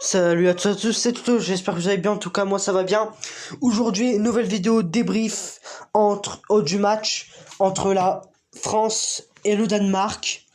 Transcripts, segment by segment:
Salut à tous, c'est Toto, j'espère que vous allez bien, en tout cas moi ça va bien. Aujourd'hui, nouvelle vidéo débrief du match entre la France et le Danemark.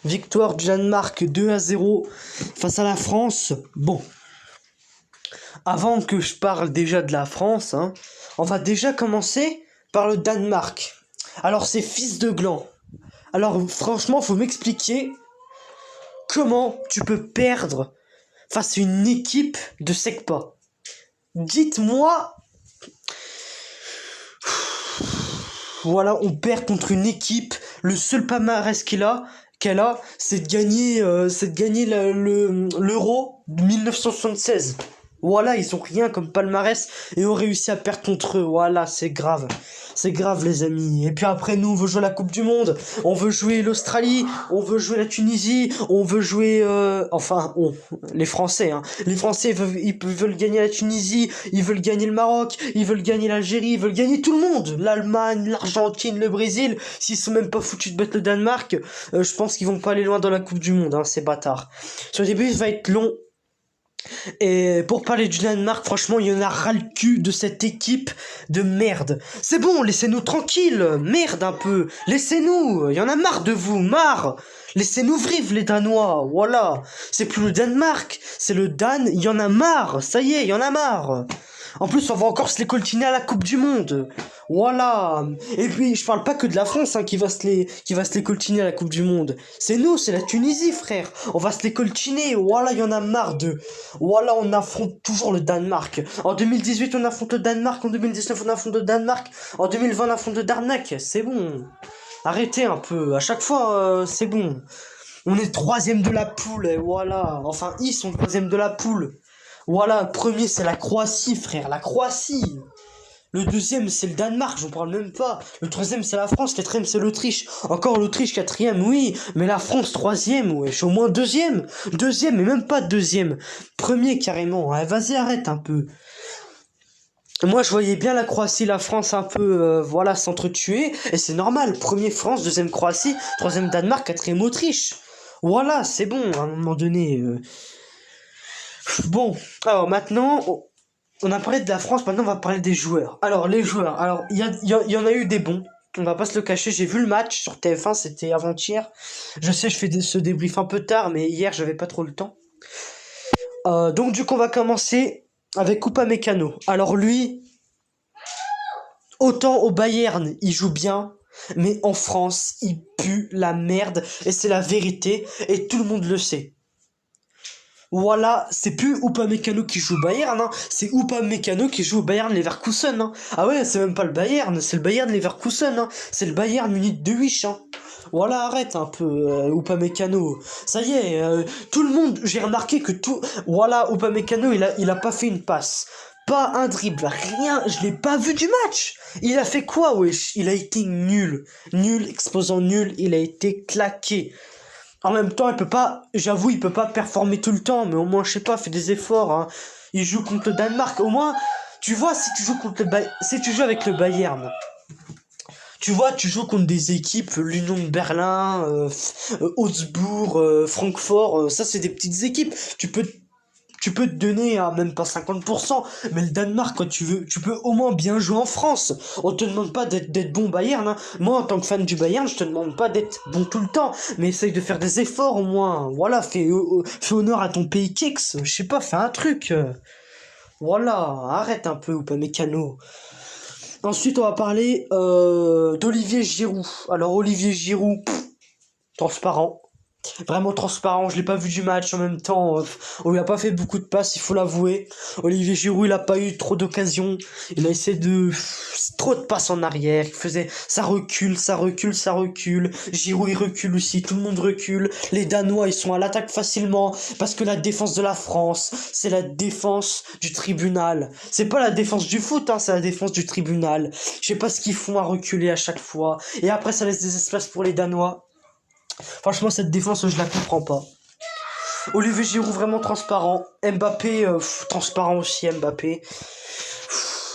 Victoire du Danemark 2-0 face à la France. Bon, avant que je parle déjà de la France, on va déjà commencer par le Danemark. Alors c'est fils de gland. Alors franchement, faut m'expliquer comment tu peux perdre face à une équipe de Secpa. Dites-moi. Voilà, on perd contre une équipe. Le seul palmarès qu'elle a, c'est de gagner, l'Euro de 1976. Voilà, ils ont rien comme palmarès et ont réussi à perdre contre eux. Voilà, c'est grave. C'est grave, les amis. Et puis après, nous, on veut jouer la Coupe du Monde. On veut jouer l'Australie. On veut jouer la Tunisie. On veut jouer... les Français, Les Français, ils veulent gagner la Tunisie. Ils veulent gagner le Maroc. Ils veulent gagner l'Algérie. Ils veulent gagner tout le monde. L'Allemagne, l'Argentine, le Brésil. S'ils sont même pas foutus de battre le Danemark, je pense qu'ils vont pas aller loin dans la Coupe du Monde, ces bâtards. Sur le début, il va être long. Et pour parler du Danemark, franchement, il y en a ras le cul de cette équipe de merde. C'est bon, laissez-nous tranquilles, merde un peu. Laissez-nous, il y en a marre de vous, marre. Laissez-nous vivre les Danois, voilà. C'est plus le Danemark, c'est le Dan, il y en a marre, ça y est, il y en a marre. En plus, on va encore se les coltiner à la Coupe du Monde. Voilà. Et puis, je parle pas que de la France qui va se les coltiner à la Coupe du Monde. C'est nous, c'est la Tunisie, frère. On va se les coltiner. Voilà, il y en a marre de. Voilà, on affronte toujours le Danemark. En 2018, on affronte le Danemark. En 2019, on affronte le Danemark. En 2020, on affronte le Danemark. C'est bon. Arrêtez un peu. À chaque fois, c'est bon. On est troisième de la poule, et voilà. Enfin, ils sont troisième de la poule. Voilà, premier c'est la Croatie, frère, la Croatie. Le deuxième c'est le Danemark, j'en parle même pas. Le troisième c'est la France, quatrième c'est l'Autriche. Encore l'Autriche quatrième, oui, mais la France troisième, wesh, au moins deuxième. Deuxième, mais même pas deuxième. Premier carrément, vas-y arrête un peu. Moi je voyais bien la Croatie, la France un peu, s'entretuer. Et c'est normal, premier France, deuxième Croatie, troisième Danemark, quatrième Autriche. Voilà, c'est bon, à un moment donné... Bon, alors maintenant, on a parlé de la France, maintenant on va parler des joueurs. Alors les joueurs, alors il y en a eu des bons, on va pas se le cacher, j'ai vu le match sur TF1, c'était avant-hier. Je sais, je fais ce débrief un peu tard, mais hier j'avais pas trop le temps. Donc du coup on va commencer avec Upamecano. Alors lui, autant au Bayern il joue bien, mais en France il pue la merde, et c'est la vérité, et tout le monde le sait. Voilà, c'est plus Upamecano qui joue au Bayern, c'est Upamecano qui joue au Bayern Leverkusen. Ah ouais, c'est même pas le Bayern, c'est le Bayern Leverkusen. C'est le Bayern Munich de Wish. Voilà, arrête un peu, Upamecano. Ça y est, tout le monde, j'ai remarqué que tout... Voilà, Upamecano, il a pas fait une passe. Pas un dribble, rien, je l'ai pas vu du match. Il a fait quoi, wesh? Il a été nul. Nul, exposant nul, il a été claqué. En même temps, il peut pas performer tout le temps, mais au moins, je sais pas, fait des efforts, Il joue contre le Danemark. Au moins, tu vois, si tu joues avec le Bayern, tu vois, tu joues contre des équipes, l'Union de Berlin, Augsbourg, Francfort, ça c'est des petites équipes. Tu peux te donner à même pas 50%, mais le Danemark, quand tu veux, tu peux au moins bien jouer en France. On te demande pas d'être bon Bayern, Moi, en tant que fan du Bayern, je te demande pas d'être bon tout le temps, mais essaye de faire des efforts au moins. Voilà, fais honneur à ton pays Kix. Je sais pas, fais un truc. Voilà, arrête un peu, Upamecano. Ensuite, on va parler d'Olivier Giroud. Alors, Olivier Giroud, transparent. Vraiment transparent, je l'ai pas vu du match en même temps, on lui a pas fait beaucoup de passes, il faut l'avouer. Olivier Giroud, il a pas eu trop d'occasions, il a essayé de... trop de passes en arrière, il faisait... ça recule, Giroud il recule aussi, tout le monde recule, les Danois ils sont à l'attaque facilement, parce que la défense de la France, c'est la défense du tribunal. C'est pas la défense du foot, c'est la défense du tribunal. Je sais pas ce qu'ils font à reculer à chaque fois, et après ça laisse des espaces pour les Danois. Franchement, cette défense, je la comprends pas. Olivier Giroud, vraiment transparent. Mbappé, transparent aussi, Mbappé.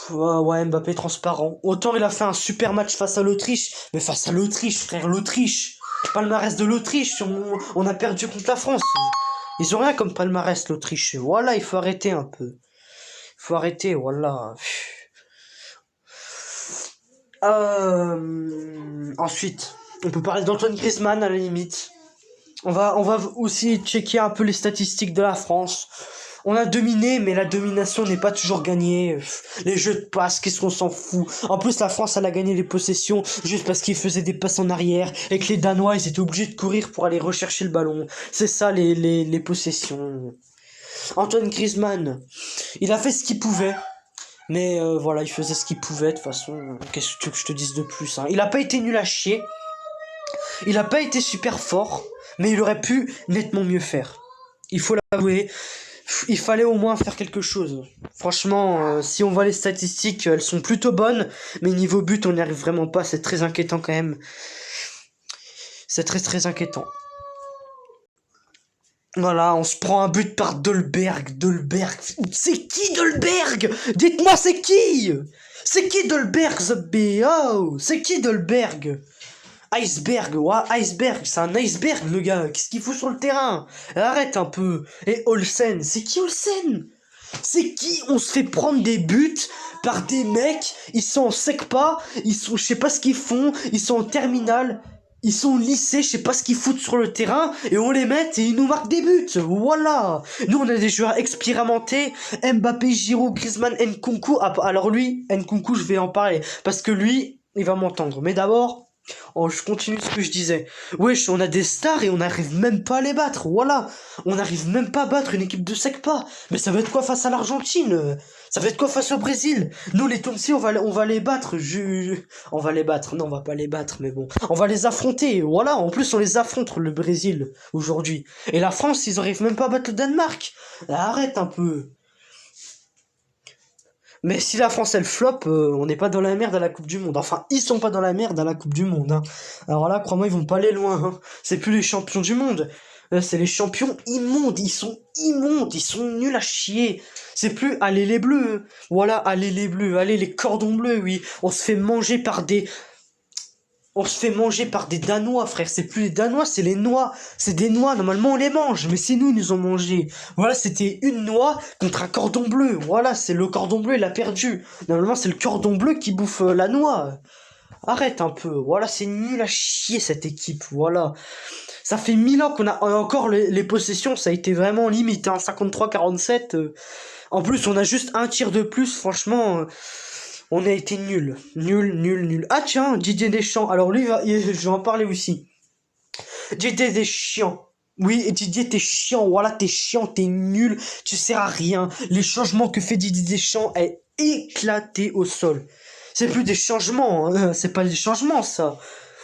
Ouais, Mbappé, transparent. Autant il a fait un super match face à l'Autriche, mais face à l'Autriche, frère, l'Autriche. Palmarès de l'Autriche, on a perdu contre la France. Ils ont rien comme palmarès, l'Autriche. Voilà, il faut arrêter un peu. Il faut arrêter, voilà. Ensuite, on peut parler d'Antoine Griezmann à la limite. On va aussi checker un peu les statistiques de la France. On a dominé, mais la domination n'est pas toujours gagnée. Les jeux de passe, qu'est-ce qu'on s'en fout. En plus, la France, elle a gagné les possessions juste parce qu'ils faisaient des passes en arrière et que les Danois, ils étaient obligés de courir pour aller rechercher le ballon. C'est ça, les possessions. Antoine Griezmann, il a fait ce qu'il pouvait. Mais voilà, il faisait ce qu'il pouvait, de toute façon. Qu'est-ce que tu veux que je te dise de plus, hein. Il a pas été nul à chier. Il a pas été super fort. Mais il aurait pu nettement mieux faire. Il faut l'avouer. Il fallait au moins faire quelque chose. Franchement, si on voit les statistiques, elles sont plutôt bonnes. Mais niveau but, on n'y arrive vraiment pas. C'est très inquiétant quand même. C'est très très inquiétant. Voilà, on se prend un but par Dolberg. C'est qui Dolberg? Dites-moi, c'est qui? C'est qui Dolberg, the BO? C'est qui Dolberg? Iceberg, ouais, Iceberg, c'est un iceberg le gars, qu'est-ce qu'il fout sur le terrain? Arrête un peu. Et Olsen, c'est qui Olsen? C'est qui? On se fait prendre des buts par des mecs, ils sont en SECPA, ils sont, je sais pas ce qu'ils font, ils sont en terminale, ils sont au lycée, je sais pas ce qu'ils foutent sur le terrain, et on les met et ils nous marquent des buts, voilà. Nous on a des joueurs expérimentés, Mbappé, Giroud, Griezmann, Nkunku. Ah, alors lui, Nkunku, je vais en parler, parce que lui, il va m'entendre. Mais d'abord, oh, je continue ce que je disais. Wesh, on a des stars et on n'arrive même pas à les battre. Voilà. On n'arrive même pas à battre une équipe de SECPA. Mais ça va être quoi face à l'Argentine? Ça va être quoi face au Brésil? Nous, les Tonsi, on va les battre. On va les battre. Non, on va pas les battre, mais bon. On va les affronter. Voilà. En plus, on les affronte, le Brésil, aujourd'hui. Et la France, ils arrivent même pas à battre le Danemark. Arrête un peu. Mais si la France elle flop, on n'est pas dans la merde à la Coupe du Monde. Enfin, ils sont pas dans la merde à la Coupe du Monde, hein. Alors là, crois-moi, ils vont pas aller loin, hein. C'est plus les champions du monde. C'est les champions immondes. Ils sont immondes. Ils sont nuls à chier. C'est plus allez les bleus. Voilà, allez les bleus. Allez les cordons bleus, oui. On se fait manger par des Danois, frère. C'est plus les Danois, c'est les noix. C'est des noix. Normalement, on les mange. Mais c'est nous, ils nous ont mangé. Voilà, c'était une noix contre un cordon bleu. Voilà, c'est le cordon bleu, il a perdu. Normalement, c'est le cordon bleu qui bouffe la noix. Arrête un peu. Voilà, c'est nul à chier, cette équipe. Voilà. Ça fait 1000 ans qu'on a encore les possessions. Ça a été vraiment limite, hein. 53-47. En plus, on a juste un tir de plus. Franchement, on a été nul. Nul. Ah tiens, Didier Deschamps. Alors lui, je vais en parler aussi. Didier Deschamps. Oui, Didier, t'es chiant. Voilà, t'es chiant, t'es nul. Tu sers à rien. Les changements que fait Didier Deschamps est éclaté au sol. C'est plus des changements, hein. C'est pas des changements, ça.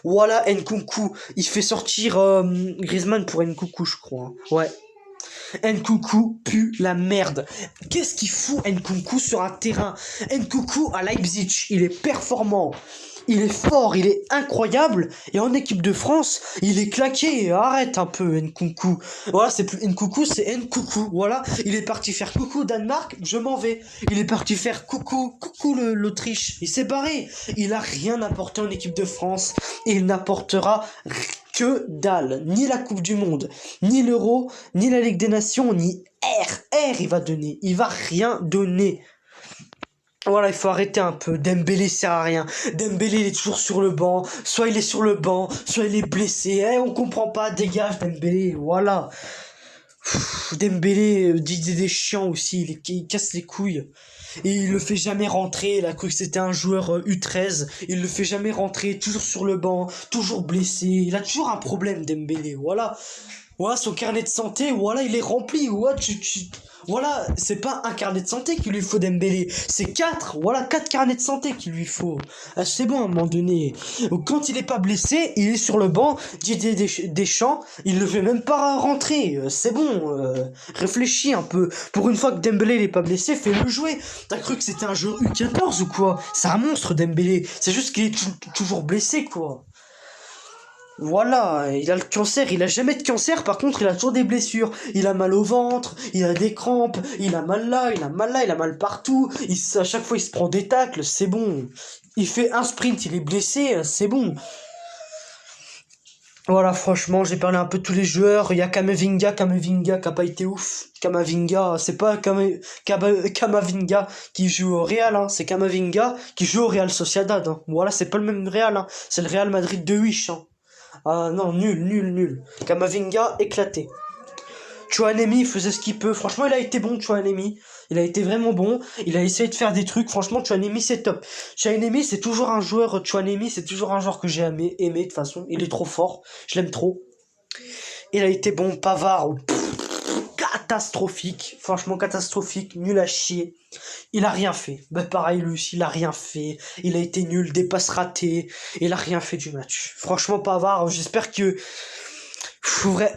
Voilà, Nkunku. Il fait sortir Griezmann pour Nkunku, je crois, hein. Ouais. Nkunku pue la merde. Qu'est-ce qu'il fout Nkunku sur un terrain? Nkunku à Leipzig, il est performant. Il est fort, il est incroyable. Et en équipe de France, il est claqué. Arrête un peu, Nkunku. Voilà, c'est plus Nkunku, c'est Nkunku. Voilà, il est parti faire coucou Danemark, je m'en vais. Il est parti faire coucou l'Autriche. Il s'est barré. Il a rien apporté en équipe de France. Et il n'apportera que dalle. Ni la Coupe du Monde, ni l'Euro, ni la Ligue des Nations, ni R, il va donner. Il va rien donner. Voilà, il faut arrêter un peu. Dembélé sert à rien. Dembélé, il est toujours sur le banc. Soit il est sur le banc, soit il est blessé. On comprend pas. Dégage, Dembélé. Voilà. Dembélé, Didier Deschamps aussi. Il casse les couilles. Et il le fait jamais rentrer. Il a cru que c'était un joueur U13. Il le fait jamais rentrer. Toujours sur le banc. Toujours blessé. Il a toujours un problème, Dembélé. Voilà. Voilà, son carnet de santé, voilà, il est rempli. Voilà, c'est pas un carnet de santé qu'il lui faut Dembélé, c'est 4, voilà, 4 carnets de santé qu'il lui faut. Ah, c'est bon à un moment donné. Quand il est pas blessé, il est sur le banc, Didier Deschamps, il le fait même pas rentrer. C'est bon, réfléchis un peu. Pour une fois que Dembélé il est pas blessé, fais-le jouer. T'as cru que c'était un joueur U14 ou quoi? C'est un monstre Dembélé, c'est juste qu'il est toujours blessé, quoi. Voilà, il a le cancer, il a jamais de cancer, par contre il a toujours des blessures. Il a mal au ventre, il a des crampes, il a mal là, il a mal partout. À chaque fois il se prend des tacles, c'est bon. Il fait un sprint, il est blessé, c'est bon. Voilà, franchement, j'ai parlé un peu de tous les joueurs. Il y a Kamavinga qui a pas été ouf. Kamavinga, c'est pas Kamavinga qui joue au Real, hein. C'est Kamavinga qui joue au Real Sociedad, hein. Voilà, c'est pas le même Real, hein. C'est le Real Madrid de Wish, hein. Ah non, nul. Kamavinga, éclaté. Chouanemi faisait ce qu'il peut. Franchement, il a été bon, Chouanemi. Il a été vraiment bon. Il a essayé de faire des trucs. Franchement, Chouanemi, c'est top. Chouanemi, c'est toujours un joueur. Chouanemi, c'est toujours un joueur que j'ai aimé de toute façon. Il est trop fort. Je l'aime trop. Il a été bon. Pavard, catastrophique. Franchement, catastrophique. Nul à chier. Il a rien fait. Bah, pareil, lui, il a rien fait. Il a été nul. Des passes ratées. Il a rien fait du match. Franchement, Pavard, j'espère que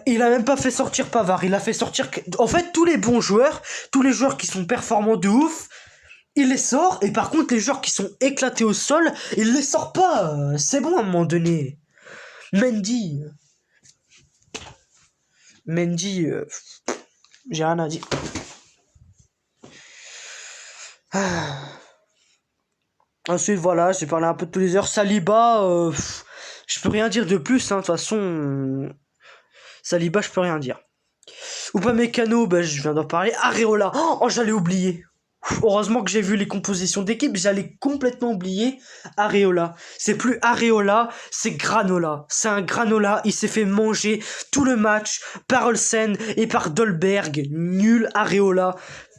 il a même pas fait sortir Pavard, il a fait sortir... En fait, tous les bons joueurs, tous les joueurs qui sont performants de ouf, il les sort, et par contre, les joueurs qui sont éclatés au sol, il les sort pas. C'est bon à un moment donné. Mendy, j'ai rien à dire. Ensuite, voilà, j'ai parlé un peu de tous les heures. Saliba, je peux rien dire de plus, hein, de toute façon... Saliba, je peux rien dire. Upamecano, bah, je viens d'en parler. Areola, oh, j'allais oublier. Heureusement que j'ai vu les compositions d'équipe, j'allais complètement oublier Areola. C'est plus Areola, c'est Granola. C'est un Granola, il s'est fait manger tout le match par Olsen et par Dolberg. Nul Areola.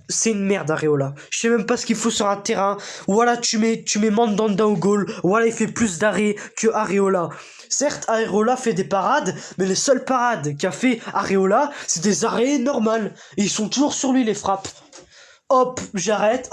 C'est une merde Areola. Je sais même pas ce qu'il faut sur un terrain. Voilà, tu mets Mandanda au goal. Voilà, il fait plus d'arrêts que Areola. Certes, Areola fait des parades, mais les seules parades qu'a fait Areola, c'est des arrêts normales. Et ils sont toujours sur lui, les frappes. Hop, j'arrête,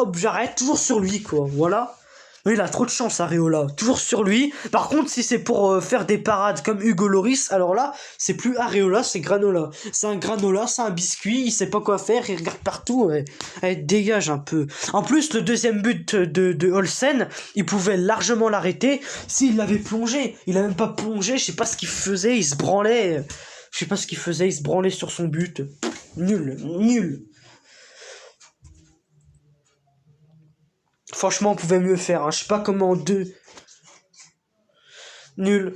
toujours sur lui, quoi. Voilà. Mais il a trop de chance, Areola. Toujours sur lui. Par contre, si c'est pour faire des parades comme Hugo Lloris, alors là, c'est plus Areola, c'est Granola. C'est un Granola, c'est un biscuit, il sait pas quoi faire, il regarde partout, ouais. Allez, dégage un peu. En plus, le deuxième but de Olsen, il pouvait largement l'arrêter s'il l'avait plongé. Il a même pas plongé, je sais pas ce qu'il faisait, il se branlait. Je sais pas ce qu'il faisait, il se branlait sur son but. Nul. Franchement, on pouvait mieux faire, hein. Je sais pas comment deux... Nul.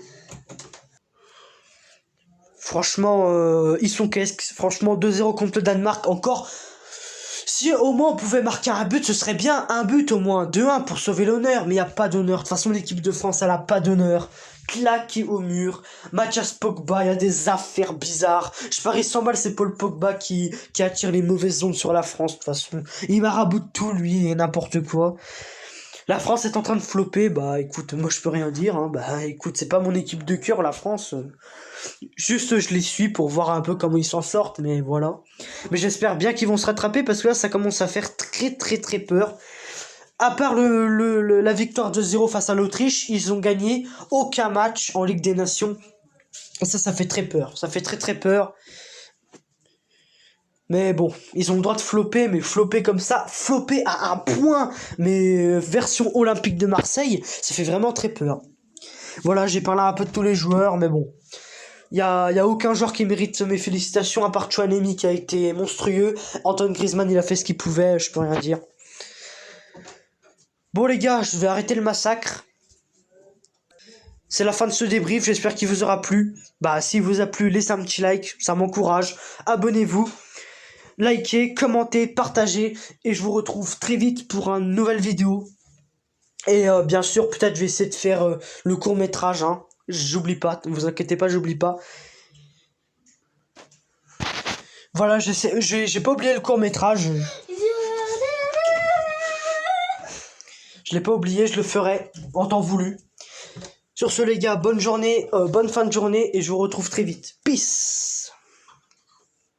Franchement, ils sont qu'est-ce. Franchement, 2-0 contre le Danemark. Encore. Si au moins on pouvait marquer un but, ce serait bien. Un but au moins. 2-1 pour sauver l'honneur. Mais il n'y a pas d'honneur. De toute façon, l'équipe de France, elle a pas d'honneur. Claqué au mur. Mathias Pogba, il y a des affaires bizarres. Je parie 100 balles, c'est Paul Pogba qui attire les mauvaises ondes sur la France. De toute façon, il maraboute tout, lui, et n'importe quoi. La France est en train de flopper, bah écoute, moi je peux rien dire, hein. Bah écoute, c'est pas mon équipe de cœur, la France. Juste je les suis pour voir un peu comment ils s'en sortent, mais voilà. Mais j'espère bien qu'ils vont se rattraper parce que là ça commence à faire très peur. À part la victoire de 0 face à l'Autriche, ils ont gagné aucun match en Ligue des Nations. Et ça fait très peur. Ça fait très peur. Mais bon, ils ont le droit de flopper, mais flopper comme ça, flopper à un point, mais version olympique de Marseille, ça fait vraiment très peur. Voilà, j'ai parlé un peu de tous les joueurs, mais bon. Il y a aucun joueur qui mérite mes félicitations, à part Chouanemi qui a été monstrueux. Antoine Griezmann, il a fait ce qu'il pouvait, je peux rien dire. Bon les gars, je vais arrêter le massacre. C'est la fin de ce débrief, j'espère qu'il vous aura plu. Bah, s'il vous a plu, laissez un petit like, ça m'encourage. Abonnez-vous. Likez, commentez, partagez, et je vous retrouve très vite pour une nouvelle vidéo. Et bien sûr, peut-être je vais essayer de faire le court-métrage, hein. J'oublie pas, ne vous inquiétez pas, j'oublie pas. Voilà, j'ai pas oublié le court-métrage. Je l'ai pas oublié, je le ferai en temps voulu. Sur ce les gars, bonne journée, bonne fin de journée, et je vous retrouve très vite. Peace.